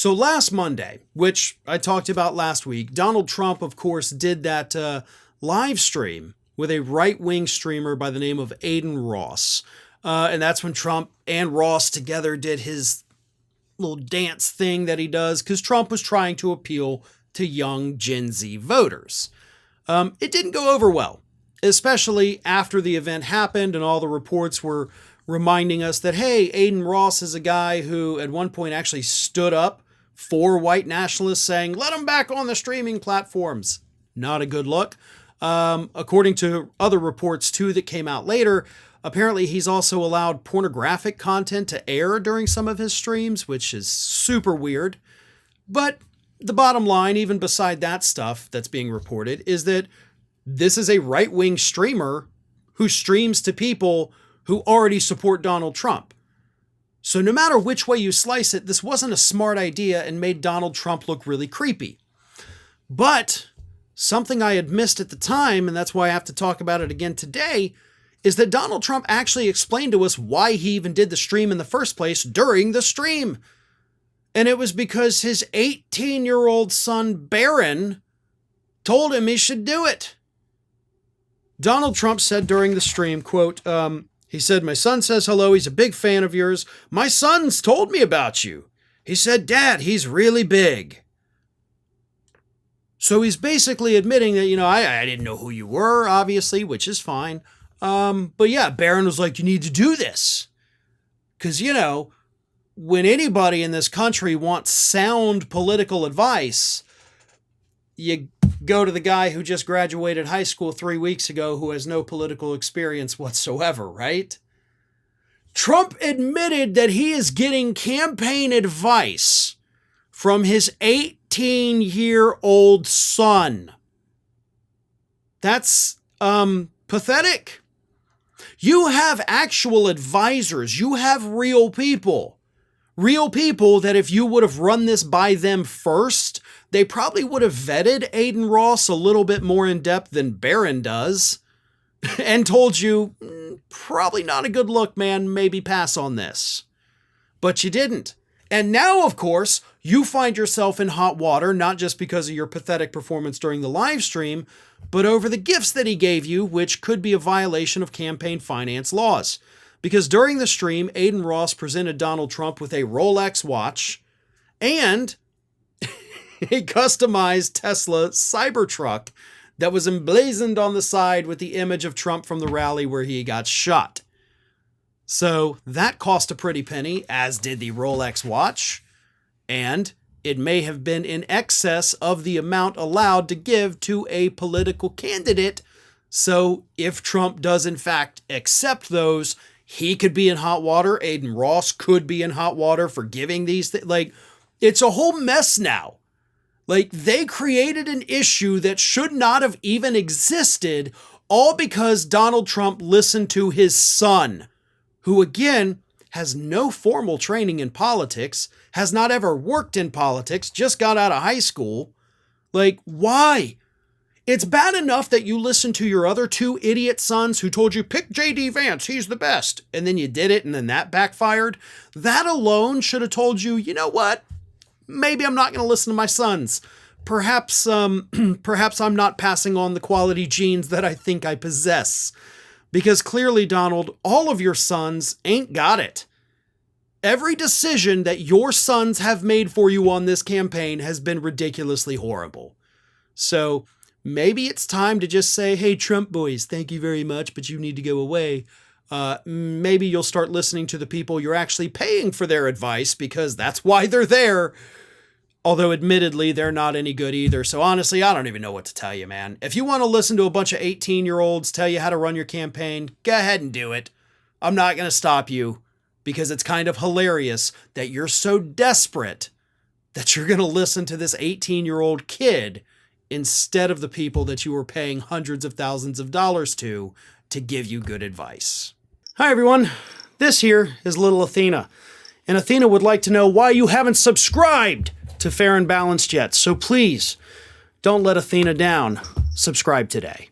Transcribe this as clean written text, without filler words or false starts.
So last Monday, which I talked about last week, Donald Trump, of course, did that live stream with a right-wing streamer by the name of Adin Ross. And that's when Trump and Ross together did his little dance thing that he does, because Trump was trying to appeal to young Gen Z voters. It didn't go over well, especially after the event happened and all the reports were reminding us that, hey, Adin Ross is a guy who at one point actually stood up for white nationalists saying, let them back on the streaming platforms. Not a good look. According to other reports too that came out later, apparently he's also allowed pornographic content to air during some of his streams, which is super weird. But the bottom line, even beside that stuff that's being reported, is that this is a right-wing streamer who streams to people who already support Donald Trump. So no matter which way you slice it, this wasn't a smart idea and made Donald Trump look really creepy. But something I had missed at the time, and that's why I have to talk about it again today, is that Donald Trump actually explained to us why he even did the stream in the first place during the stream. And it was because his 18-year-old son, Barron, told him he should do it. Donald Trump said during the stream, quote, he said, my son says hello. He's a big fan of yours. My son's told me about you. He said, Dad, he's really big. So he's basically admitting that, I didn't know who you were, obviously, which is fine. But yeah, Barron was like, you need to do this. Because, when anybody in this country wants sound political advice, you go to the guy who just graduated high school 3 weeks ago who has no political experience whatsoever, right? Trump admitted that he is getting campaign advice from his 18-year-old son. That's pathetic. You have actual advisors. You have real people. Real people that if you would have run this by them first, they probably would have vetted Adin Ross a little bit more in depth than Barron does and told you, probably not a good look, man, maybe pass on this. But you didn't. And now, of course, you find yourself in hot water, not just because of your pathetic performance during the live stream, but over the gifts that he gave you, which could be a violation of campaign finance laws. Because during the stream, Adin Ross presented Donald Trump with a Rolex watch and a customized Tesla Cybertruck that was emblazoned on the side with the image of Trump from the rally where he got shot. So that cost a pretty penny, as did the Rolex watch, and it may have been in excess of the amount allowed to give to a political candidate. So if Trump does in fact accept those, he could be in hot water. Adin Ross could be in hot water for giving these things. Like, it's a whole mess now. Like, they created an issue that should not have even existed, all because Donald Trump listened to his son, who, again, has no formal training in politics, has not ever worked in politics, just got out of high school. Like, why? It's bad enough that you listened to your other two idiot sons who told you, pick J.D. Vance, he's the best. And then you did it, and then that backfired. That alone should have told you, you know what? Maybe I'm not going to listen to my sons. Perhaps I'm not passing on the quality genes that I think I possess. Because clearly, Donald, all of your sons ain't got it. Every decision that your sons have made for you on this campaign has been ridiculously horrible. So maybe it's time to just say, hey, Trump boys, thank you very much, but you need to go away. Maybe you'll start listening to the people you're actually paying for their advice, because that's why they're there. Although admittedly, they're not any good either. So honestly, I don't even know what to tell you, man. If you want to listen to a bunch of 18-year-olds tell you how to run your campaign, go ahead and do it. I'm not going to stop you, because it's kind of hilarious that you're so desperate that you're going to listen to this 18-year-old kid instead of the people that you were paying hundreds of thousands of dollars to give you good advice. Hi, everyone. This here is little Athena. And Athena would like to know why you haven't subscribed to Fair and Balanced yet. So please, don't let Athena down. Subscribe today.